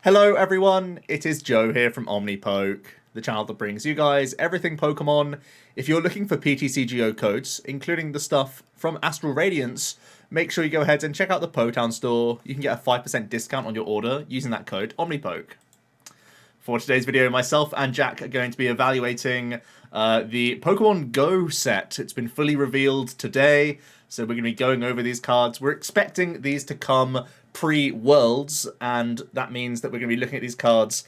Hello everyone, it is Joe here from Omnipoke, the channel that brings you guys everything Pokemon. If you're looking for PTCGO codes, including the stuff from Astral Radiance, make sure you go ahead and check out the Potown store. You can get a 5% discount on your order using that code Omnipoke. For today's video, myself and Jack are going to be evaluating the Pokemon Go set. It's been fully revealed today, so we're going to be going over these cards. We're expecting these to come pre-Worlds, and that means that we're going to be looking at these cards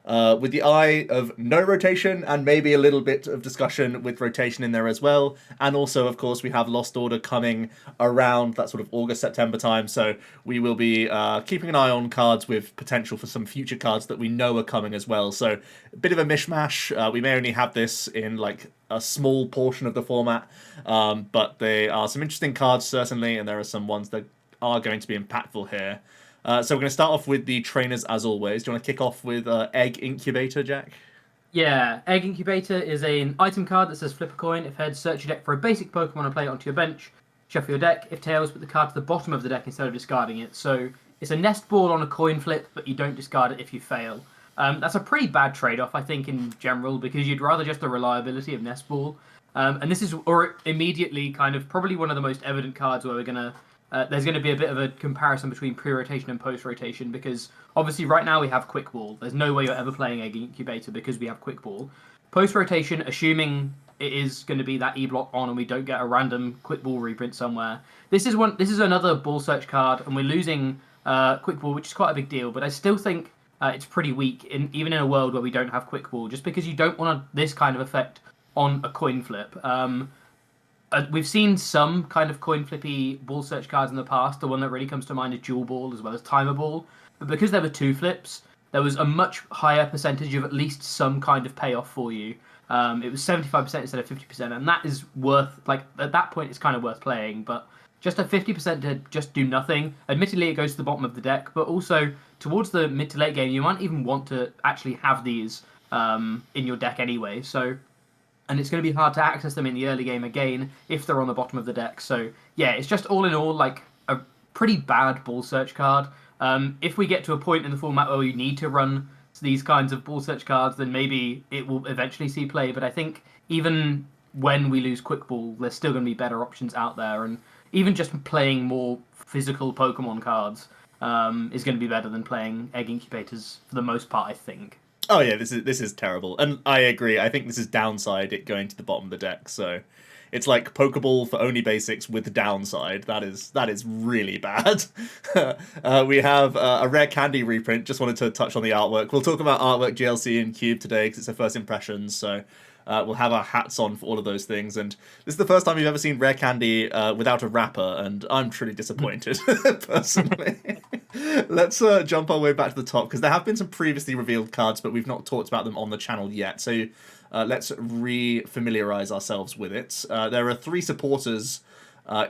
with the eye of no rotation and maybe a little bit of discussion with rotation in there as well. And also, of course, we have Lost Order coming around that sort of August, September time. So we will be keeping an eye on cards with potential for some future cards that we know are coming as well. So a bit of a mishmash. We may only have this in like a small portion of the format, but there are some interesting cards certainly, and there are some ones that are going to be impactful here. So we're going to start off with the trainers as always. Do you want to kick off with Egg Incubator, Jack? Yeah, Egg Incubator is an item card that says flip a coin. If heads, search your deck for a basic Pokemon and play it onto your bench. Shuffle your deck. If tails, put the card to the bottom of the deck instead of discarding it. So it's a nest ball on a coin flip, but you don't discard it if you fail. That's a pretty bad trade-off, I think, in general, because you'd rather just the reliability of nest ball. And this is immediately kind of probably one of the most evident cards where we're going to there's going to be a bit of a comparison between pre-rotation and post-rotation, because obviously right now we have Quick Ball. There's no way you're ever playing Egg Incubator because we have Quick Ball. Post-rotation, assuming it is going to be that E-block on and we don't get a random Quick Ball reprint somewhere. This is another ball search card, and we're losing Quick Ball, which is quite a big deal, but I still think it's pretty weak, even in a world where we don't have Quick Ball, just because you don't want this kind of effect on a coin flip. We've seen some kind of coin flippy ball search cards in the past. The one that really comes to mind is Jewel Ball as well as Timer Ball. But because there were two flips, there was a much higher percentage of at least some kind of payoff for you. It was 75% instead of 50%, and that is worth, like, at that point it's kind of worth playing. But just a 50% to just do nothing. Admittedly, it goes to the bottom of the deck, but also towards the mid to late game, you might even want to actually have these in your deck anyway. And it's going to be hard to access them in the early game again if they're on the bottom of the deck. So yeah, it's just all in all like a pretty bad ball search card. If we get to a point in the format where we need to run these kinds of ball search cards, then maybe it will eventually see play. But I think even when we lose Quick Ball, there's still going to be better options out there. And even just playing more physical Pokemon cards is going to be better than playing Egg Incubators for the most part, I think. Oh yeah, this is terrible, and I agree. I think this is downside it going to the bottom of the deck. So it's like Pokeball for only basics with the downside. That is really bad. We have a rare candy reprint. Just wanted to touch on the artwork. We'll talk about artwork, GLC, and Cube today because it's our first impressions. So we'll have our hats on for all of those things. And this is the first time we've ever seen rare candy without a wrapper, and I'm truly disappointed personally. Let's jump our way back to the top, because there have been some previously revealed cards, but we've not talked about them on the channel yet. So let's re-familiarize ourselves with it. There are 3 supporters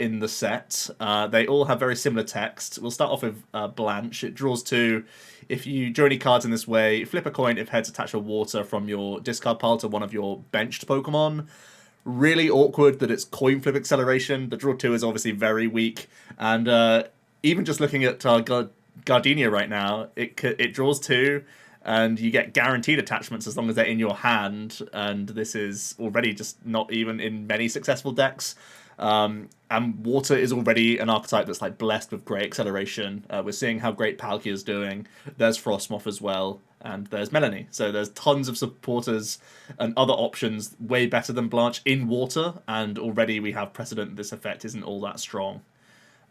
in the set. They all have very similar text. We'll start off with Blanche. It draws 2. If you draw any cards in this way, flip a coin. If heads, attach a water from your discard pile to one of your benched Pokemon. Really awkward that it's coin flip acceleration. The draw 2 is obviously very weak, and even just looking at Gardenia right now, it draws 2, and you get guaranteed attachments as long as they're in your hand, and this is already just not even in many successful decks. And water is already an archetype that's like blessed with great acceleration. We're seeing how great Palkia's doing. There's Frostmoth as well, and there's Melanie. So there's tons of supporters and other options way better than Blanche in water, and already we have precedent this effect isn't all that strong.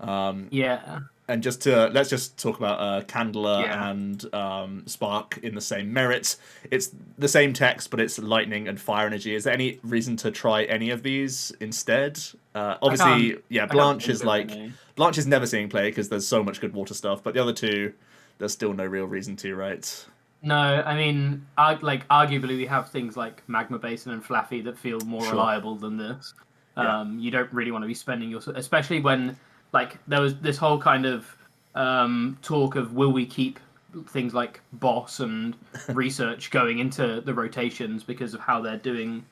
Yeah. And let's just talk about Candela and Spark in the same merits. It's the same text, but it's lightning and fire energy. Is there any reason to try any of these instead? Obviously, yeah, Blanche is never seeing play because there's so much good water stuff. But the other 2, there's still no real reason to, right? No, I mean, arguably we have things like Magma Basin and Flaffy that feel more reliable than this. You don't really want to be spending especially when, like, there was this whole kind of talk of will we keep things like Boss and Research going into the rotations because of how they're doing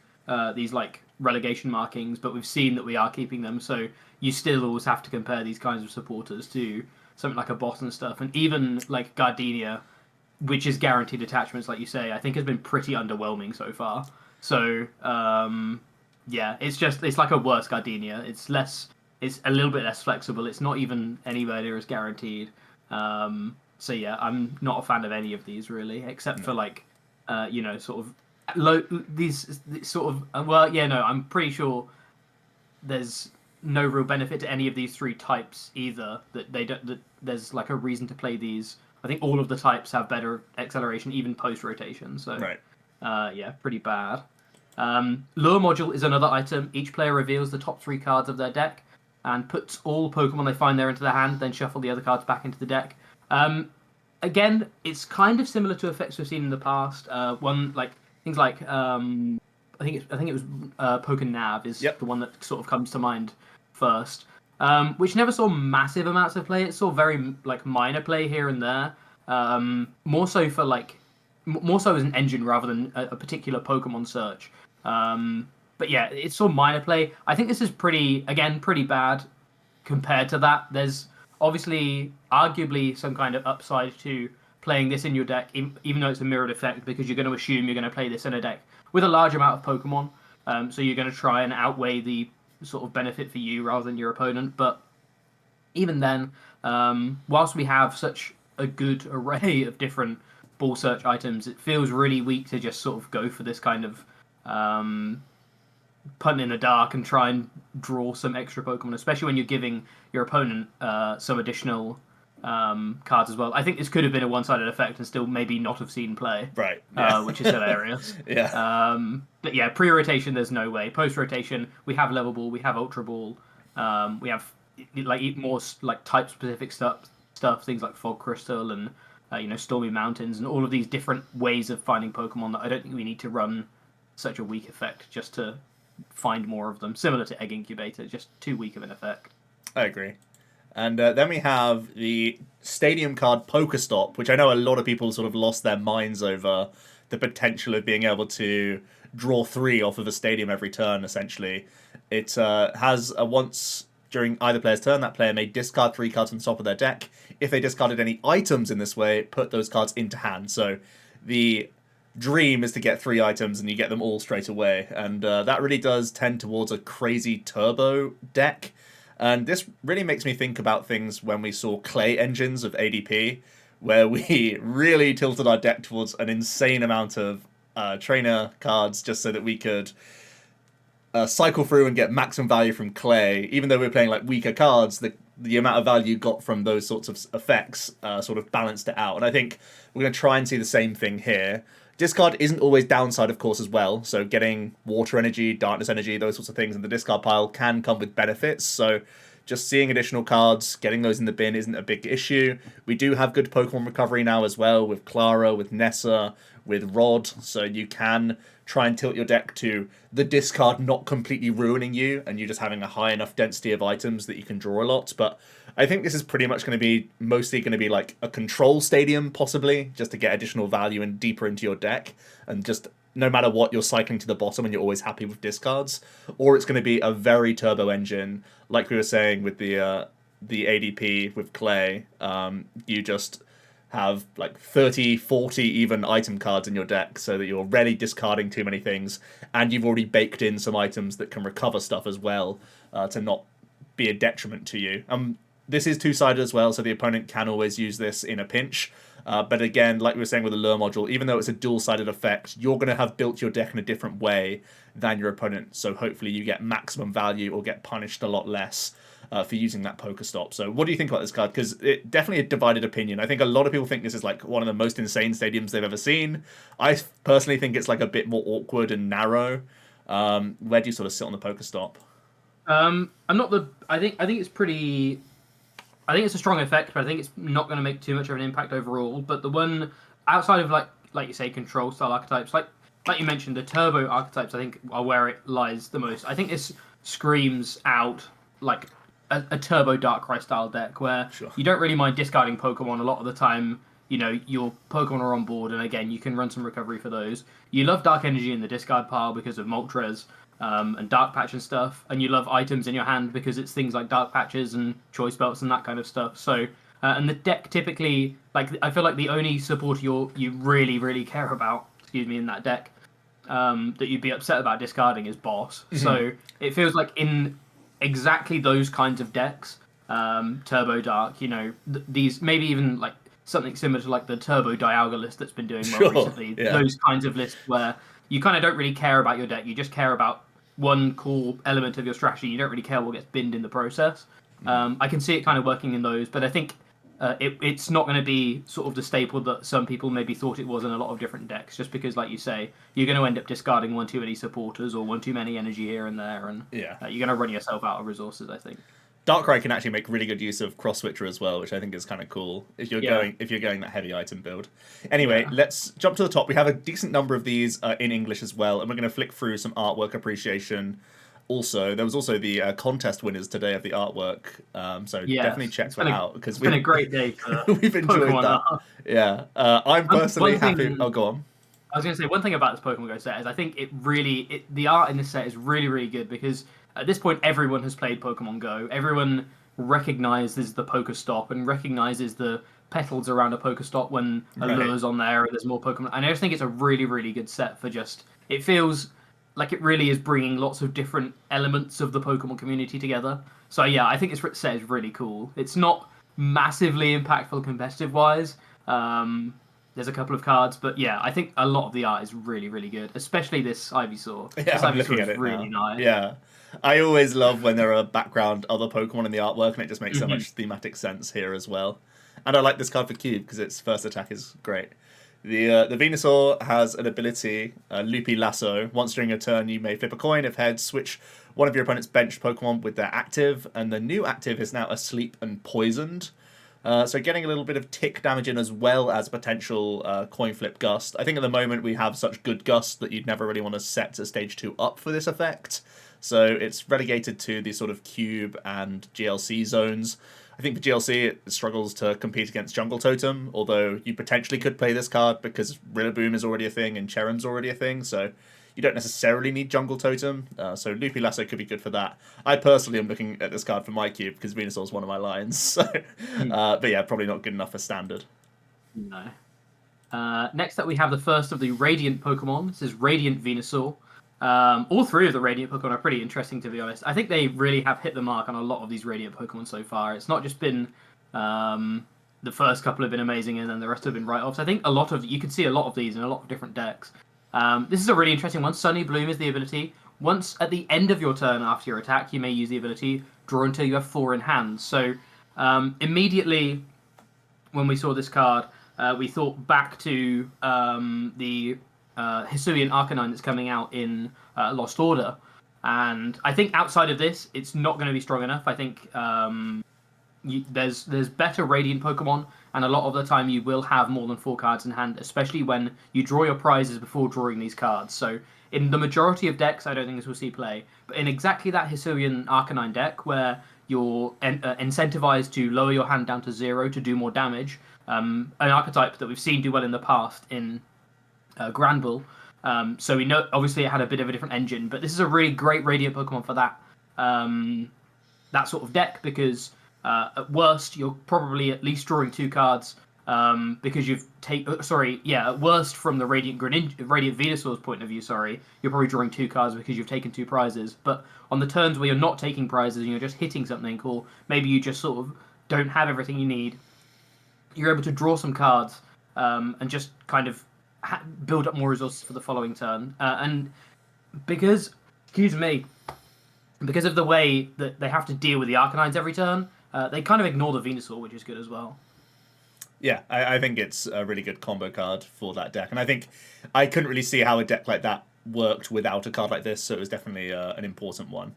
these like relegation markings, but we've seen that we are keeping them, so you still always have to compare these kinds of supporters to something like a Boss and stuff, and even like Gardenia which is guaranteed attachments, like you say, I think has been pretty underwhelming so far. So yeah, it's like a worse Gardenia. It's a little bit less flexible. It's not even anywhere near as guaranteed. So yeah, I'm not a fan of any of these really, except for like, sort of these sort of. Well, yeah, no, I'm pretty sure there's no real benefit to any of these three types either. That they don't. That there's like a reason to play these. I think all of the types have better acceleration, even post rotation. So Right. yeah, pretty bad. Lure module is another item. Each player reveals the top 3 cards of their deck and puts all Pokemon they find there into their hand, then shuffle the other cards back into the deck. Again, it's kind of similar to effects we've seen in the past. One like things like I think it was Pokenav is the one that sort of comes to mind first. Which never saw massive amounts of play. It saw very like minor play here and there. More so as an engine rather than a particular Pokemon search. But yeah, it saw minor play. I think this is pretty bad compared to that. There's obviously arguably some kind of upside to playing this in your deck, even though it's a mirrored effect, because you're going to assume you're going to play this in a deck with a large amount of Pokemon. So you're going to try and outweigh the sort of benefit for you rather than your opponent. But even then, whilst we have such a good array of different ball search items, it feels really weak to just sort of go for this kind of punt in the dark and try and draw some extra Pokemon, especially when you're giving your opponent some additional cards as well. I think this could have been a one-sided effect and still maybe not have seen play. Right. Yeah. Which is hilarious. Yeah. But yeah, pre-rotation, there's no way. Post-rotation, we have Level Ball, we have Ultra Ball, we have like more like type-specific stuff, things like Fog Crystal and Stormy Mountains, and all of these different ways of finding Pokemon that I don't think we need to run such a weak effect just to find more of them. Similar to Egg Incubator, just too weak of an effect. I agree. And then we have the Stadium card Pokestop, which I know a lot of people sort of lost their minds over the potential of being able to draw 3 off of a Stadium every turn, essentially. It has a once during either player's turn, that player may discard 3 cards from the top of their deck. If they discarded any items in this way, put those cards into hand. So the dream is to get 3 items and you get them all straight away. And that really does tend towards a crazy turbo deck. And this really makes me think about things when we saw clay engines of ADP, where we really tilted our deck towards an insane amount of trainer cards just so that we could cycle through and get maximum value from clay. Even though we were playing like weaker cards, the amount of value got from those sorts of effects sort of balanced it out. And I think we're going to try and see the same thing here. Discard isn't always downside, of course, as well. So getting water energy, darkness energy, those sorts of things in the discard pile can come with benefits. So just seeing additional cards, getting those in the bin isn't a big issue. We do have good Pokemon recovery now as well, with Clara, with Nessa, with Rod. So you can try and tilt your deck to the discard not completely ruining you, and you just having a high enough density of items that you can draw a lot. But I think this is pretty much going to be mostly going to be like a control stadium, possibly, just to get additional value and deeper into your deck, and just no matter what, you're cycling to the bottom and you're always happy with discards. Or it's going to be a very turbo engine, like we were saying with the ADP with Clay. You just have like 30, 40 even item cards in your deck so that you're rarely discarding too many things, and you've already baked in some items that can recover stuff as well to not be a detriment to you. This is two-sided as well, so the opponent can always use this in a pinch. But again, like we were saying with the Lure module, even though it's a dual-sided effect, you're going to have built your deck in a different way than your opponent, so hopefully you get maximum value or get punished a lot less for using that Pokestop. So what do you think about this card? Because it definitely a divided opinion. I think a lot of people think this is like one of the most insane stadiums they've ever seen. I personally think it's like a bit more awkward and narrow. Where do you sort of sit on the Pokestop? I'm not the. I think it's pretty. I think it's a strong effect, but I think it's not going to make too much of an impact overall. But the one outside of like you say, control style archetypes, like you mentioned, the turbo archetypes, I think are where it lies the most. I think this screams out like a turbo Darkrai style deck where you don't really mind discarding Pokemon a lot of the time. You know, your Pokemon are on board, and again, you can run some recovery for those. You love Dark Energy in the discard pile because of Moltres and Dark Patch and stuff, and you love items in your hand because it's things like Dark Patches and Choice Belts and that kind of stuff. So And the deck typically, like, I feel like the only supporter you really care about, excuse me, in that deck, that you'd be upset about discarding is Boss. So it feels like in exactly those kinds of decks, Turbo Dark, these maybe even like something similar to like the Turbo Dialga list that's been doing well Sure. recently. Yeah. Those kinds of lists where you kind of don't really care about your deck, you just care about one core element of your strategy. You don't really care what gets binned in the process. I can see it kind of working in those, but I think it's not going to be sort of the staple that some people maybe thought it was in a lot of different decks, just because, like you say, you're going to end up discarding one too many supporters or one too many energy here and there, and Yeah. you're going to run yourself out of resources, I think. Darkrai can actually make really good use of Cross Switcher as well, which I think is kind of cool if you're going that heavy item build. Anyway, let's jump to the top. We have a decent number of these in English as well, and we're going to flick through some artwork appreciation. Also, there was also the contest winners today of the artwork, so definitely check that out because it's been a great day for we've enjoyed Pokemon that. Art. Yeah, I'm personally happy. Oh, go on. I was going to say one thing about this Pokemon Go set is I think the art in this set is really good because at this point everyone has played Pokemon Go. Everyone recognizes the Pokestop and recognizes the petals around a Pokestop when a lure's on there and there's more Pokemon. And I just think it's a really good set for it feels like it really is bringing lots of different elements of the Pokemon community together. So yeah, I think this set is really cool. It's not massively impactful competitive wise. There's a couple of cards, but yeah, I think a lot of the art is really good, especially this Ivysaur. Yeah, this I'm Ivysaur looking at is it really now. nice. Yeah, I always love when there are background other Pokemon in the artwork, and it just makes so much thematic sense here as well. And I like this card for Cube because its first attack is great. The Venusaur has an ability, Loopy Lasso. Once during a turn, you may flip a coin. If heads, switch one of your opponent's benched Pokemon with their active, and the new active is now asleep and poisoned. So getting a little bit of tick damage in as well as potential coin flip gust. I think at the moment we have such good gust that you'd never really want to set to stage 2 up for this effect. So it's relegated to the sort of cube and GLC zones. I think for GLC it struggles to compete against Jungle Totem, although you potentially could play this card because Rillaboom is already a thing and Cherrim's already a thing, so you don't necessarily need Jungle Totem, so Loopy Lasso could be good for that. I personally am looking at this card for my cube because Venusaur is one of my lines, so, but yeah, probably not good enough for standard. No. Next up we have the first of the Radiant Pokemon. This is Radiant Venusaur. All three of the Radiant Pokemon are pretty interesting, to be honest. I think they really have hit the mark on a lot of these Radiant Pokemon so far. It's not just been the first couple have been amazing and then the rest have been write-offs. I think you can see a lot of these in a lot of different decks. This is a really interesting one. Sunny Bloom is the ability. Once at the end of your turn after your attack, you may use the ability draw until you have 4 in hand. So immediately when we saw this card, we thought back to the Hisuian Arcanine that's coming out in Lost Order. And I think outside of this, it's not going to be strong enough. I think there's better Radiant Pokemon, and a lot of the time you will have more than 4 cards in hand, especially when you draw your prizes before drawing these cards. So in the majority of decks, I don't think this will see play. But in exactly that Hisuian Arcanine deck, where you're incentivized to lower your hand down to 0 to do more damage, an archetype that we've seen do well in the past in Granbull. So we know, obviously, it had a bit of a different engine, but this is a really great Radiant Pokemon for that that sort of deck, because at worst, you're probably at least drawing 2 cards because you've at worst, from the Radiant Venusaur's point of view, you're probably drawing 2 cards because you've taken 2 prizes. But on the turns where you're not taking prizes and you're just hitting something, or maybe you just sort of don't have everything you need, you're able to draw some cards and just kind of build up more resources for the following turn. And because of the way that they have to deal with the Arcanines every turn, they kind of ignore the Venusaur, which is good as well. Yeah, I think it's a really good combo card for that deck. And I think I couldn't really see how a deck like that worked without a card like this, so it was definitely an important one.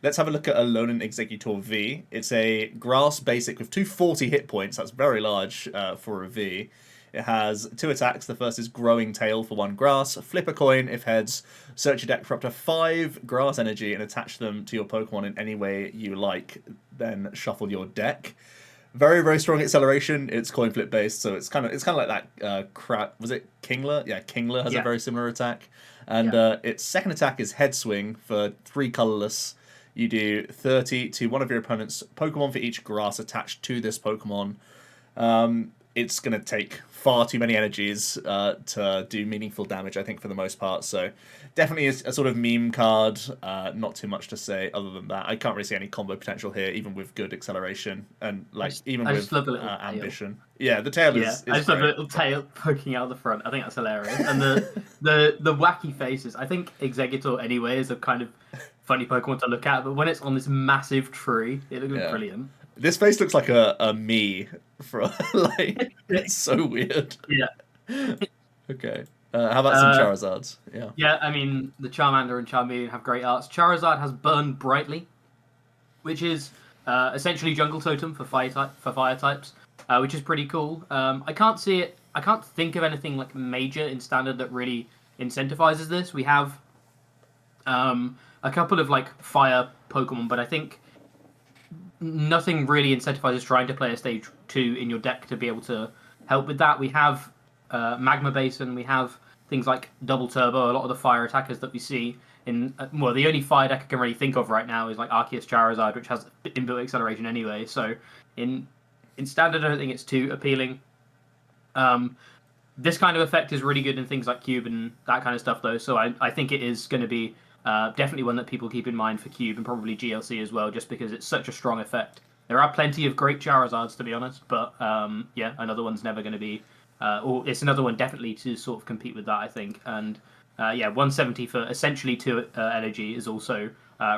Let's have a look at Alolan Exeggutor V. It's a grass basic with 240 hit points. That's very large for a V. It has 2 attacks. The first is Growing Tail for 1 grass. Flip a coin if heads. Search your deck for up to 5 grass energy and attach them to your Pokemon in any way you like. Then shuffle your deck. Very strong acceleration. It's coin flip based, so it's kind of like that. Was it Kingler? Yeah, Kingler has a very similar attack. And its second attack is Head Swing for 3 colorless. You do 30 to one of your opponent's Pokemon for each grass attached to this Pokemon. It's going to take far too many energies to do meaningful damage, I think, for the most part. So definitely a sort of meme card. Not too much to say other than that. I can't really see any combo potential here, even with good acceleration and I just love the little tail. ambition. Yeah, the tail is I just love great. the little tail poking out the front. I think that's hilarious. And the wacky faces. I think Exeggutor anyway is a kind of funny Pokemon to look at, but when it's on this massive tree, it looks brilliant. This face looks like a me from like it's so weird. Yeah. Okay. How about some Charizards? Yeah. Yeah, I mean the Charmander and Charmeleon have great arts. Charizard has Burn Brightly, which is essentially Jungle Totem for fire types, which is pretty cool. I can't see it. I can't think of anything like major in Standard that really incentivizes this. We have a couple of like fire Pokemon, but I think nothing really incentivizes trying to play a stage 2 in your deck to be able to help with that. We have Magma Basin, we have things like Double Turbo, a lot of the fire attackers that we see in... well, the only fire deck I can really think of right now is like Arceus Charizard, which has inbuilt acceleration anyway, so in Standard I don't think it's too appealing. This kind of effect is really good in things like Cube and that kind of stuff, though, so I think it is going to be definitely one that people keep in mind for Cube and probably GLC as well, just because it's such a strong effect. There are plenty of great Charizards, to be honest, but yeah, another one's never going to be... or it's another one definitely to sort of compete with that, I think. And yeah, 170 for essentially 2 energy is also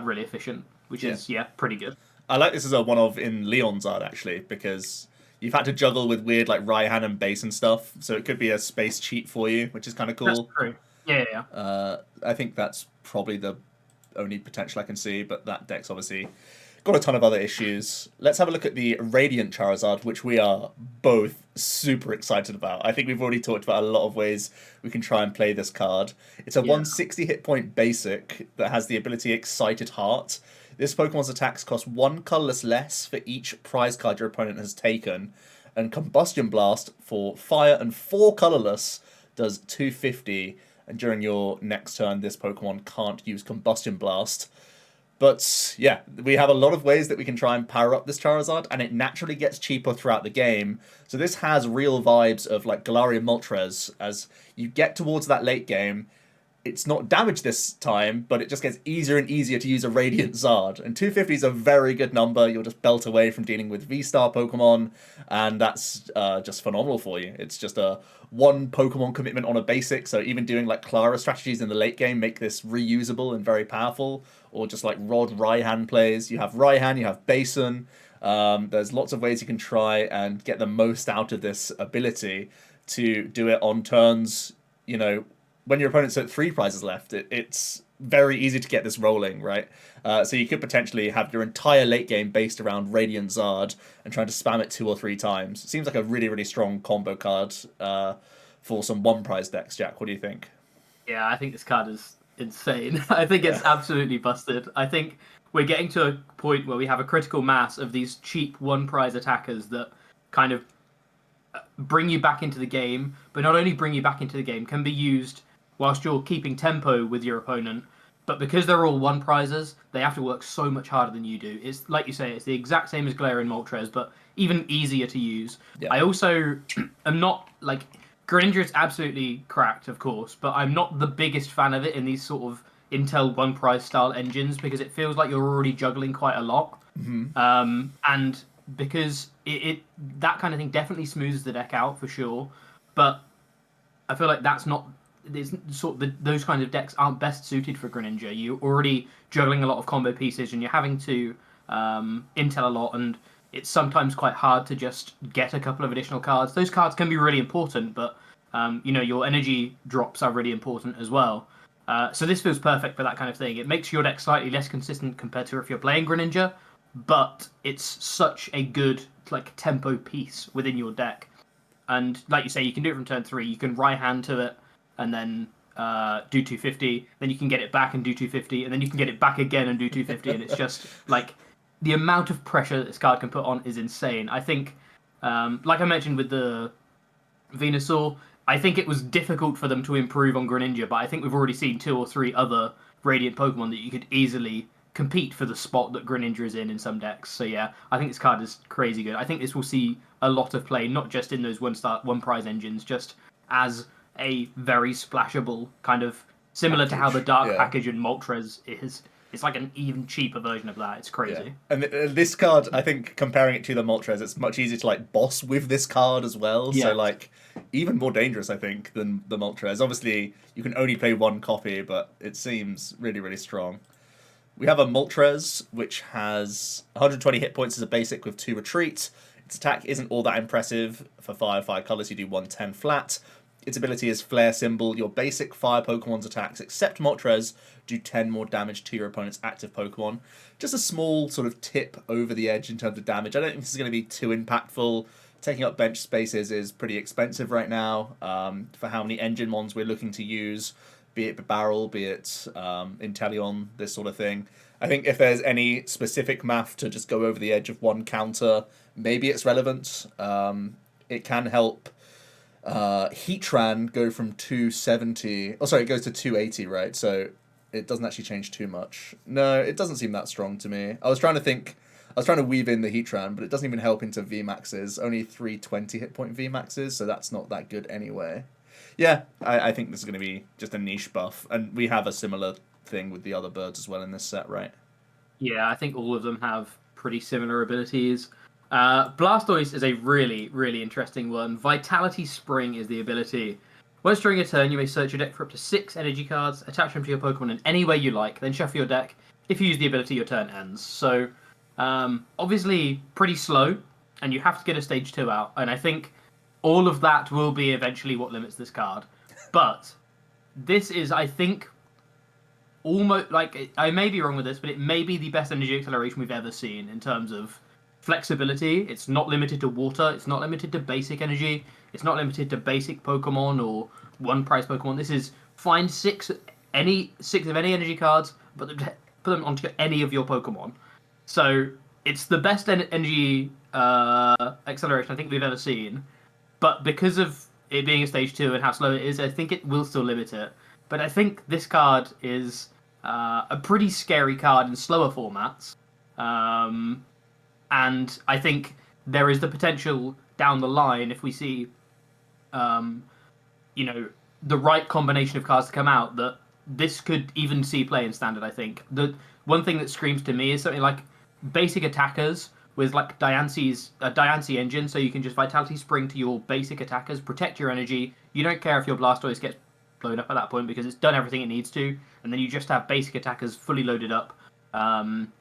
really efficient, which is, pretty good. I like this as a one-of in Leon's art, actually, because you've had to juggle with weird like Raihan and base and stuff, so it could be a space cheat for you, which is kind of cool. That's true. Yeah. I think that's probably the only potential I can see, but that deck's obviously got a ton of other issues. Let's have a look at the Radiant Charizard, which we are both super excited about. I think we've already talked about a lot of ways we can try and play this card. It's a 160 hit point basic that has the ability Excited Heart. This Pokemon's attacks cost 1 colorless less for each prize card your opponent has taken, and Combustion Blast for fire and 4 colorless does 250, and during your next turn this Pokemon can't use Combustion Blast. But yeah, we have a lot of ways that we can try and power up this Charizard, and it naturally gets cheaper throughout the game. So this has real vibes of like Galarian Moltres. As you get towards that late game, it's not damaged this time, but it just gets easier and easier to use a Radiant Zard. And 250 is a very good number. You'll just belt away from dealing with V-Star Pokemon, and that's just phenomenal for you. It's just a 1 Pokemon commitment on a basic, so even doing like Clara strategies in the late game make this reusable and very powerful. Or just like Rod Raihan plays. You have Raihan, you have Basin. There's lots of ways you can try and get the most out of this ability to do it on turns, you know, when your opponent's at 3 prizes left. It's very easy to get this rolling, right? So you could potentially have your entire late game based around Radiant Zard and trying to spam it 2 or 3 times. It seems like a really, really strong combo card for some 1 prize decks, Jack. What do you think? Yeah, I think this card is insane. I think it's absolutely busted. I think we're getting to a point where we have a critical mass of these cheap 1 prize attackers that kind of bring you back into the game, but not only bring you back into the game, can be used whilst you're keeping tempo with your opponent, but because they're all 1 prizes, they have to work so much harder than you do. It's like you say, it's the exact same as Galarian Moltres, but even easier to use. Yeah. I also am not like... Greninja is absolutely cracked, of course, but I'm not the biggest fan of it in these sort of Intel 1 prize style engines, because it feels like you're already juggling quite a lot. Mm-hmm. And because it that kind of thing definitely smooths the deck out for sure, but I feel like that's not... It's sort of those kinds of decks aren't best suited for Greninja. You're already juggling a lot of combo pieces, and you're having to intel a lot, and it's sometimes quite hard to just get a couple of additional cards. Those cards can be really important, but you know, your energy drops are really important as well. So this feels perfect for that kind of thing. It makes your deck slightly less consistent compared to if you're playing Greninja, but it's such a good like tempo piece within your deck. And like you say, you can do it from turn 3. You can Raihan to it, and then do 250, then you can get it back and do 250, and then you can get it back again and do 250, and it's just like the amount of pressure that this card can put on is insane. I think, like I mentioned with the Venusaur, I think it was difficult for them to improve on Greninja, but I think we've already seen 2 or 3 other Radiant Pokemon that you could easily compete for the spot that Greninja is in some decks. So yeah, I think this card is crazy good. I think this will see a lot of play, not just in those one prize engines, just as a very splashable kind of similar to how the Dark package in Moltres is. It's like an even cheaper version of that. It's crazy. Yeah. And this card, I think, comparing it to the Moltres, it's much easier to like boss with this card as well. Yeah. So like even more dangerous, I think, than the Moltres. Obviously, you can only play one copy, but it seems really, really strong. We have a Moltres, which has 120 hit points as a basic with 2 retreat. Its attack isn't all that impressive. For fire colors, you do 110 flat. Its ability is Flare Symbol. Your basic fire Pokemon's attacks, except Moltres, do 10 more damage to your opponent's active Pokemon. Just a small sort of tip over the edge in terms of damage. I don't think this is going to be too impactful. Taking up bench spaces is pretty expensive right now for how many engine mons we're looking to use, be it Barrel, be it Inteleon, this sort of thing. I think if there's any specific math to just go over the edge of one counter, maybe it's relevant. It can help Heatran go from 270... Oh, sorry, it goes to 280, right? So it doesn't actually change too much. No, it doesn't seem that strong to me. I was trying to weave in the Heatran, but it doesn't even help into VMAXs. Only 320 hit point VMAXs, so that's not that good anyway. Yeah, I think this is going to be just a niche buff. And we have a similar thing with the other birds as well in this set, right? Yeah, I think all of them have pretty similar abilities. Blastoise is a really, really interesting one. Vitality Spring is the ability. Once during a turn, you may search your deck for up to 6 energy cards, attach them to your Pokemon in any way you like, then shuffle your deck. If you use the ability, your turn ends. So, obviously, pretty slow, and you have to get a stage 2 out. And I think all of that will be eventually what limits this card. But this is, I think, almost like, I may be wrong with this, but it may be the best energy acceleration we've ever seen in terms of flexibility. It's not limited to water. It's not limited to basic energy. It's not limited to basic Pokemon or one prize Pokemon. This is find six of any energy cards, put them onto any of your Pokemon. So it's the best energy acceleration I think we've ever seen. But because of it being a stage 2 and how slow it is, I think it will still limit it. But I think this card is a pretty scary card in slower formats. And I think there is the potential down the line, if we see, the right combination of cards to come out, that this could even see play in Standard, I think. The one thing that screams to me is something like basic attackers with like Diancie engine, so you can just Vitality Spring to your basic attackers, protect your energy. You don't care if your Blastoise gets blown up at that point because it's done everything it needs to, and then you just have basic attackers fully loaded up. In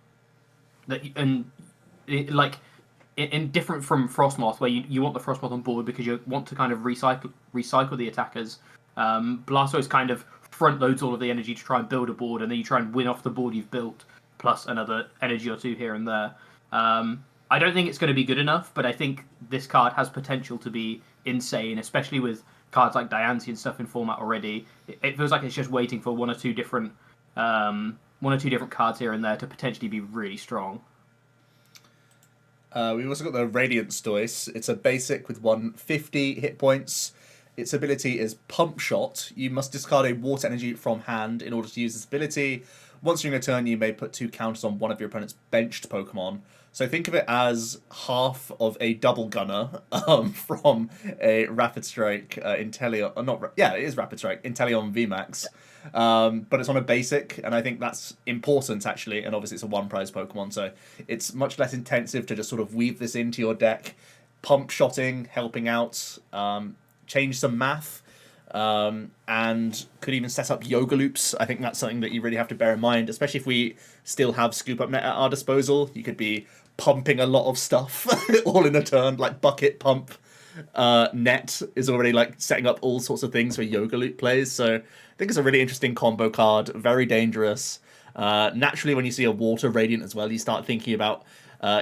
different from Frostmoth, where you want the Frostmoth on board because you want to kind of recycle the attackers. Blastoise kind of front loads all of the energy to try and build a board, and then you try and win off the board you've built, plus another energy or 2 here and there. I don't think it's going to be good enough, but I think this card has potential to be insane, especially with cards like Diancie and stuff in format already. It feels like it's just waiting for one or two different cards here and there to potentially be really strong. We've also got the Radiant Stoice. It's a basic with 150 hit points. Its ability is Pump Shot. You must discard a water energy from hand in order to use this ability. Once during a turn, you may put 2 counters on one of your opponent's benched Pokemon. So think of it as half of a double gunner from a Rapid Strike Inteleon. It is Rapid Strike Inteleon VMAX. But it's on a basic, and I think that's important actually. And obviously, it's a one prize Pokemon, so it's much less intensive to just sort of weave this into your deck. Pump shotting, helping out, change some math. And could even set up yoga loops. I think that's something that you really have to bear in mind, especially if we still have Scoop Up Net at our disposal. You could be pumping a lot of stuff all in a turn, like Bucket Pump. Net is already like setting up all sorts of things for yoga loop plays. So I think it's a really interesting combo card, very dangerous. Naturally, when you see a Water Radiant as well, you start thinking about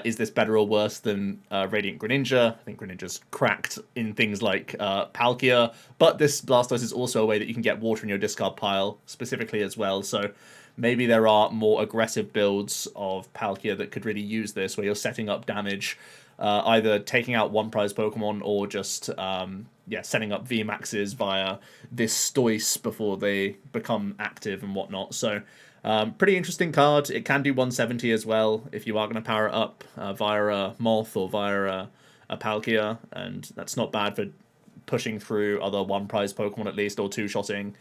is this better or worse than Radiant Greninja? I think Greninja's cracked in things like Palkia, but this Blastoise is also a way that you can get water in your discard pile specifically as well. So maybe there are more aggressive builds of Palkia that could really use this, where you're setting up damage, either taking out one prize Pokemon or just setting up VMAXs via this Stoice before they become active and whatnot. So Pretty interesting card. It can do 170 as well if you are going to power it up via a Moth or via a Palkia, and that's not bad for pushing through other one-prize Pokemon at least, or two-shotting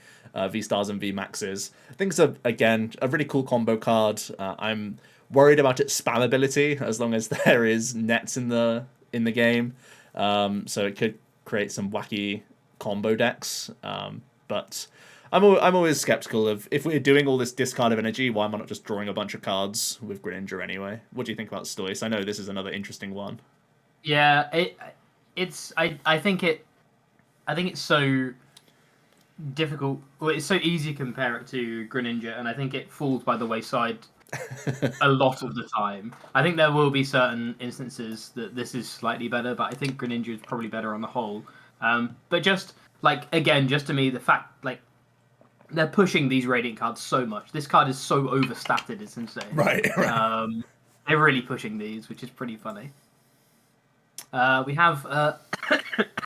V-Stars and V-Maxes. I think it's, again, a really cool combo card. I'm worried about its spammability as long as there is nets in the game, so it could create some wacky combo decks, but I'm always skeptical of, if we're doing all this discard of energy, why am I not just drawing a bunch of cards with Greninja anyway? What do you think about Stoice? I know this is another interesting one. Yeah, I think it's so difficult. Well, it's so easy to compare it to Greninja, and I think it falls by the wayside a lot of the time. I think there will be certain instances that this is slightly better, but I think Greninja is probably better on the whole. But just again, just to me, the fact they're pushing these Radiant cards so much. This card is so overstated, it's insane. Right. They're really pushing these, which is pretty funny. We have a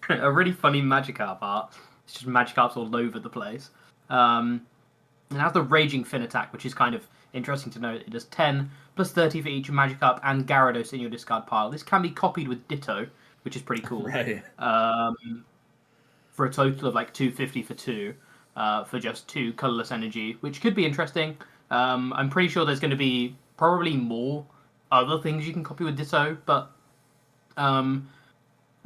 really funny Magikarp art. It's just Magikarps all over the place. It has the Raging Fin attack, which is kind of interesting to note. It does 10 plus 30 for each Magikarp and Gyarados in your discard pile. This can be copied with Ditto, which is pretty cool. Right. For a total of 250 for 2. For just 2 colorless energy, which could be interesting. I'm pretty sure there's going to be probably more other things you can copy with Ditto, but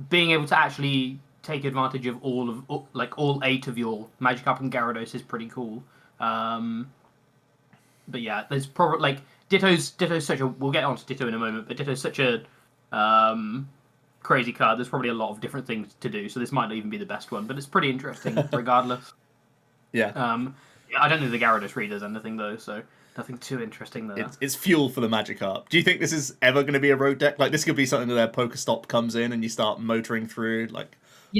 being able to actually take advantage of all 8 of your Magikarp and Gyarados is pretty cool. But yeah, there's probably Ditto's such a. We'll get onto Ditto in a moment, but Ditto's such a crazy card. There's probably a lot of different things to do, so this might not even be the best one, but it's pretty interesting regardless. Yeah. I don't think the Gyarados reader does anything though, so nothing too interesting there. It's fuel for the Magikarp. Do you think this is ever going to be a road deck? This could be something where Pokestop comes in and you start motoring through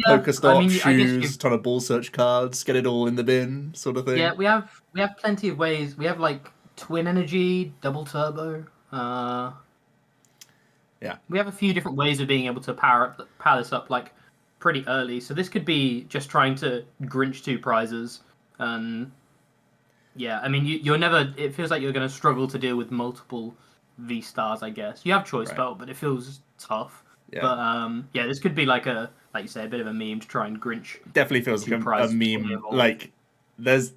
Pokestop, shoes, ton of ball search cards, get it all in the bin, sort of thing. Yeah, we have plenty of ways. We have Twin Energy, Double Turbo. Yeah. We have a few different ways of being able to power this up pretty early. So this could be just trying to Grinch 2 prizes. Yeah, I mean, you're never. It feels like you're going to struggle to deal with multiple V-Stars, I guess. You have Choice Belt, but it feels tough. Yeah. But yeah, this could be like you say, a bit of a meme to try and Grinch. Definitely feels like a meme.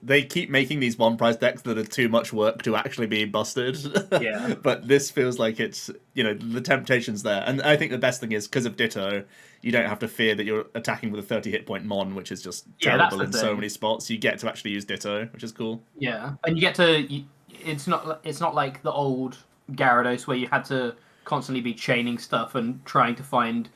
They keep making these one prize decks that are too much work to actually be busted. Yeah. But this feels like it's, the temptation's there. And I think the best thing is, because of Ditto, you don't have to fear that you're attacking with a 30 hit point Mon, which is just terrible in so many spots. You get to actually use Ditto, which is cool. Yeah. And you get to, it's not like the old Gyarados where you had to constantly be chaining stuff and trying to find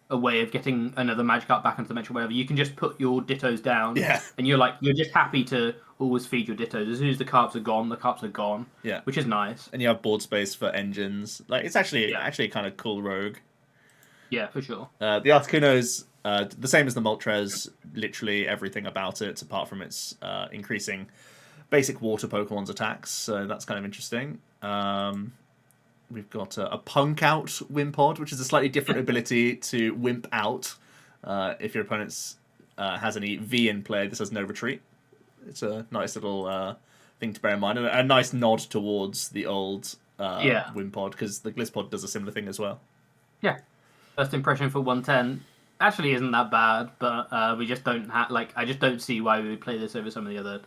a way of getting another Magikarp back into the match or whatever. You can just put your Dittos down, and you're just happy to always feed your Dittos. As soon as the carps are gone, the carps are gone. Yeah, which is nice. And you have board space for engines. It's actually a kind of cool rogue. Yeah, for sure. The Articuno's the same as the Moltres. Literally everything about it, apart from its increasing basic water Pokemon's attacks. So that's kind of interesting. We've got a Punk Out Wimpod, which is a slightly different ability to Wimp Out. If your opponent has any V in play, this has no retreat. It's a nice little thing to bear in mind. And a nice nod towards the old Wimpod, because the Glisspod does a similar thing as well. Yeah. First impression for 110 actually isn't that bad, but we just don't have... I just don't see why we would play this over some of the other...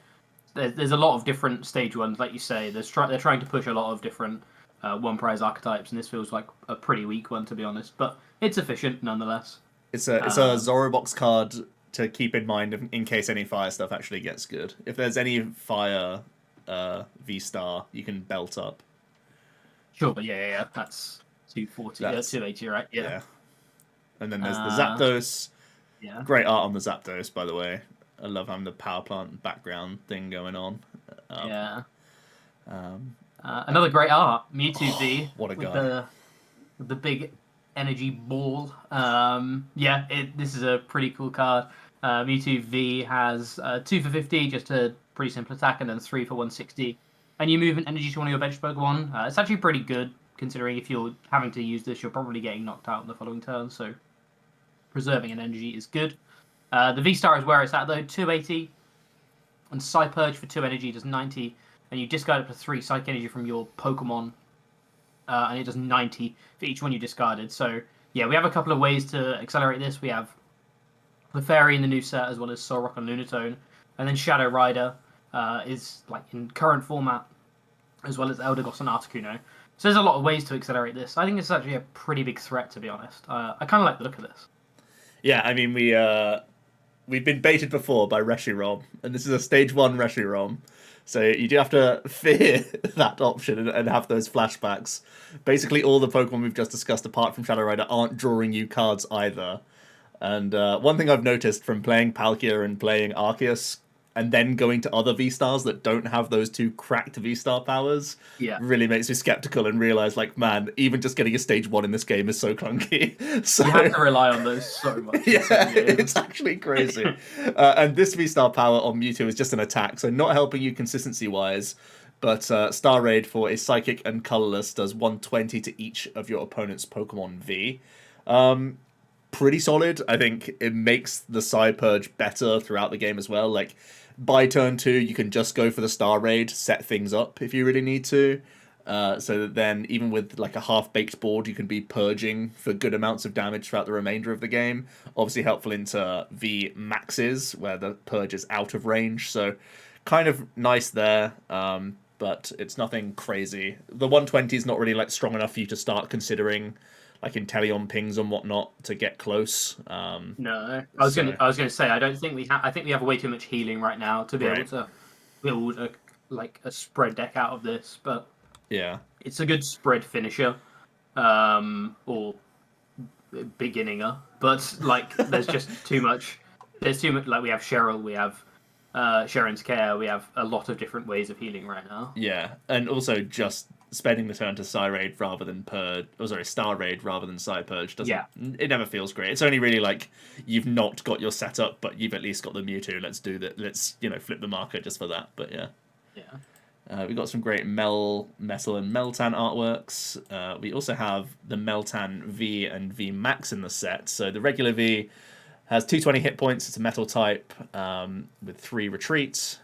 There's a lot of different stage ones, like you say. They're trying to push a lot of different... one prize archetypes, and this feels like a pretty weak one, to be honest, but it's efficient nonetheless. It's a Zorobox card to keep in mind in case any fire stuff actually gets good. If there's any fire V-Star, you can belt up. Sure, but yeah, that's 240, 280, right? Yeah. And then there's the Zapdos. Yeah. Great art on the Zapdos, by the way. I love having the power plant background thing going on. Another great art, Mewtwo V. What a guy. With the big energy ball. This is a pretty cool card. Mewtwo V has 2 for 50, just a pretty simple attack, and then 3 for 160. And you move an energy to one of your bench Pokemon. It's actually pretty good, considering if you're having to use this, you're probably getting knocked out in the following turn, so preserving an energy is good. The V-Star is where it's at, though, 280. And Psypurge for 2 energy does 90 and you discard up to 3 Psychic Energy from your Pokemon, and it does 90 for each one you discarded. So yeah, we have a couple of ways to accelerate this. We have the Fairy in the new set, as well as Solrock and Lunatone, and then Shadow Rider is like in current format, as well as Eldegoss and Articuno. So there's a lot of ways to accelerate this. I think it's actually a pretty big threat, to be honest. I kind of like the look of this. Yeah, I mean, we've been baited before by Reshiram, and this is a stage 1 Reshiram. So you do have to fear that option and have those flashbacks. Basically, all the Pokemon we've just discussed, apart from Shadow Rider, aren't drawing you cards either. And one thing I've noticed from playing Palkia and playing Arceus, and then going to other V-Stars that don't have those 2 cracked V-Star powers, really makes me skeptical and realise, like, man, even just getting a stage 1 in this game is so clunky. So, you have to rely on those so much. Yeah, it's actually crazy. And this V-Star power on Mewtwo is just an attack, so not helping you consistency-wise, but Star Raid for a Psychic and Colourless does 120 to each of your opponent's Pokemon V. Pretty solid. I think it makes the Psy Purge better throughout the game as well. Like, by turn 2, you can just go for the Star Raid, set things up if you really need to. So that then, even with like a half-baked board, you can be purging for good amounts of damage throughout the remainder of the game. Obviously helpful into V maxes, where the purge is out of range. So kind of nice there, but it's nothing crazy. The 120 is not really like strong enough for you to start considering like Inteleon pings and whatnot to get close. No, I was gonna say I don't think we have. I think we have way too much healing right now to be able to build a spread deck out of this. But yeah, it's a good spread finisher, or beginninger. But like, there's just too much. There's too much. Like, we have Cheryl, we have Sharon's Care, we have a lot of different ways of healing right now. Yeah, and also just spending the turn to Psy Raid rather than Star Raid rather than Psy Purge doesn't. Yeah. It never feels great. It's only really like you've not got your setup, but you've at least got the Mewtwo. Let's do that. Let's flip the marker just for that. But yeah. Yeah. We got some great Metal and Meltan artworks. We also have the Meltan V and V Max in the set. So the regular V has 220 hit points. It's a Metal type with 3 retreats.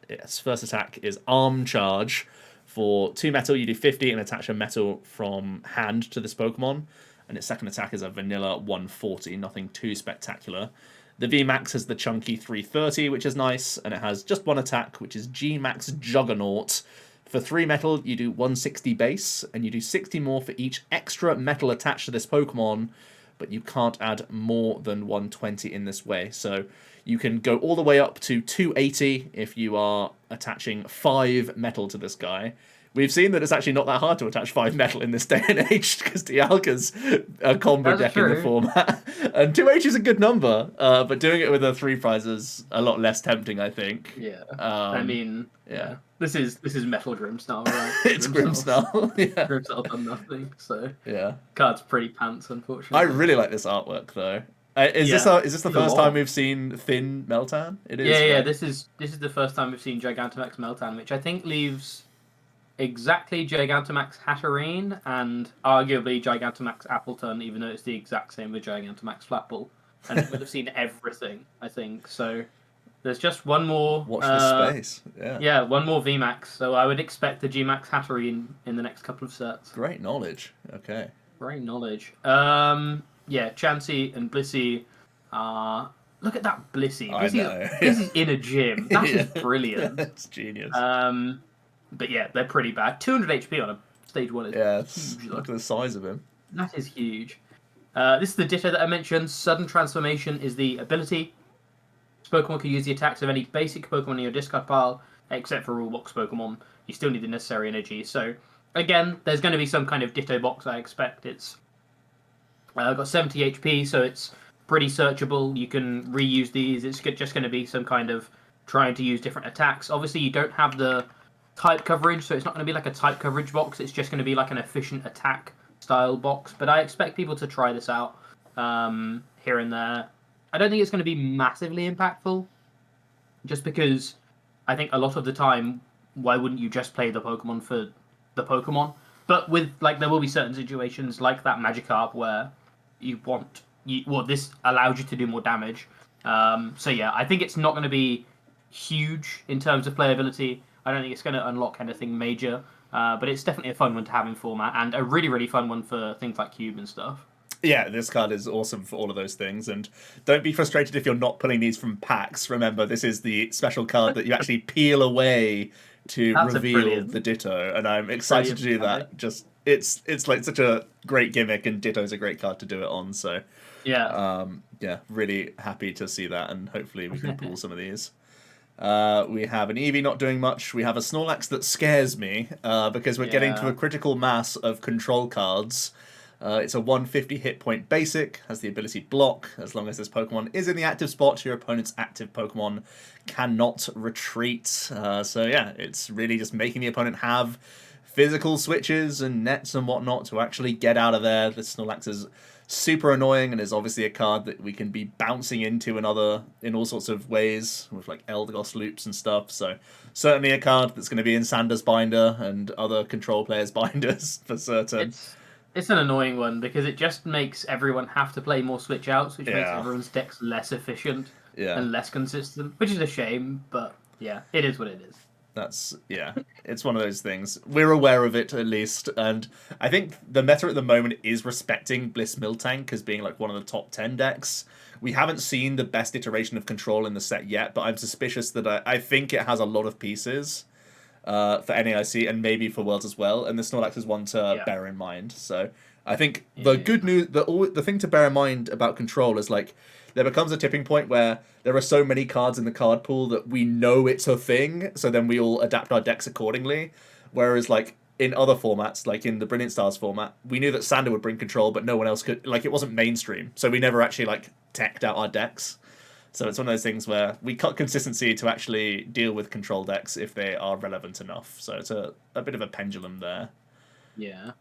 Its first attack is Arm Charge. For 2 metal, you do 50 and attach a metal from hand to this Pokemon. And its second attack is a vanilla 140, nothing too spectacular. The VMAX has the chunky 330, which is nice, and it has just 1 attack, which is G-Max Juggernaut. For 3 metal, you do 160 base, and you do 60 more for each extra metal attached to this Pokemon, but you can't add more than 120 in this way. So you can go all the way up to 280 if you are attaching 5 metal to this guy. We've seen that it's actually not that hard to attach 5 metal in this day and age, because Dialga's a combo deck in the format. And 280 is a good number, but doing it with a 3 prize is a lot less tempting, I think. Yeah. I mean, yeah. This is Metal Grimmsnarl, right? It's Grimmsnarl. Yeah. Grimmsnarl done nothing, so yeah. Card's pretty pants, unfortunately. I really like this artwork, though. Is this the first time we've seen thin Meltan? It is. Yeah, right? yeah. This is the first time we've seen Gigantamax Meltan, which I think leaves exactly Gigantamax Hatterene and arguably Gigantamax Appleton, even though it's the exact same with Gigantamax Flapple, and it would have seen everything, I think. So there's just one more. Watch this space. Yeah. Yeah, one more VMAX. So I would expect the Gmax Hatterene in the next couple of sets. Great knowledge. Okay. Great knowledge. Yeah, Chansey and Blissey are... Look at that Blissey. Blissey's in a gym. That is brilliant. That's genius. But yeah, they're pretty bad. 200 HP on a stage 1 is huge. Look at the size of him. That is huge. This is the Ditto that I mentioned. Sudden Transformation is the ability. This Pokemon can use the attacks of any basic Pokemon in your discard pile, except for Rule Box Pokemon. You still need the necessary energy. So, again, there's going to be some kind of Ditto box, I expect. It's got 70 HP, so it's pretty searchable. You can reuse these. It's just going to be some kind of trying to use different attacks. Obviously, you don't have the type coverage, so it's not going to be like a type coverage box. It's just going to be like an efficient attack style box. But I expect people to try this out here and there. I don't think it's going to be massively impactful, just because I think a lot of the time, why wouldn't you just play the Pokemon for the Pokemon? But with there will be certain situations like that Magikarp where this allows you to do more damage. So yeah, I think it's not going to be huge in terms of playability. I don't think it's going to unlock anything major, but it's definitely a fun one to have in format, and a really, really fun one for things like Cube and stuff. Yeah, this card is awesome for all of those things, and don't be frustrated if you're not pulling these from packs. Remember, this is the special card that you actually peel away to That's reveal the Ditto, and I'm excited to do that. Just it's like such a great gimmick, and Ditto's a great card to do it on. So yeah, really happy to see that, and hopefully we can pull some of these. We have an Eevee not doing much. We have a Snorlax that scares me because we're getting to a critical mass of control cards. It's a 150 hit point basic, has the ability block. As long as this Pokemon is in the active spot, your opponent's active Pokemon cannot retreat. So yeah, it's really just making the opponent have physical switches and nets and whatnot to actually get out of there. This Snorlax is super annoying and is obviously a card that we can be bouncing into in all sorts of ways with like Eldegoss loops and stuff. So certainly a card that's going to be in Sander's binder and other control players' binders for certain. It's an annoying one because it just makes everyone have to play more switch outs, which makes everyone's decks less efficient and less consistent, which is a shame, but yeah, it is what it is. It's one of those things. We're aware of it at least, and I think the meta at the moment is respecting Bliss Miltank as being like one of the top 10 decks. We haven't seen the best iteration of control in the set yet, but I'm suspicious that I think it has a lot of pieces for NAIC and maybe for Worlds as well, and the Snorlax is one to bear in mind. So I think the good news, the thing to bear in mind about control is like there becomes a tipping point where there are so many cards in the card pool that we know it's a thing, so then we all adapt our decks accordingly. Whereas like in other formats, like in the Brilliant Stars format, we knew that Sander would bring control, but no one else could. Like it wasn't mainstream, so we never actually like teched out our decks. So it's one of those things where we cut consistency to actually deal with control decks if they are relevant enough. So it's a bit of a pendulum there. Yeah.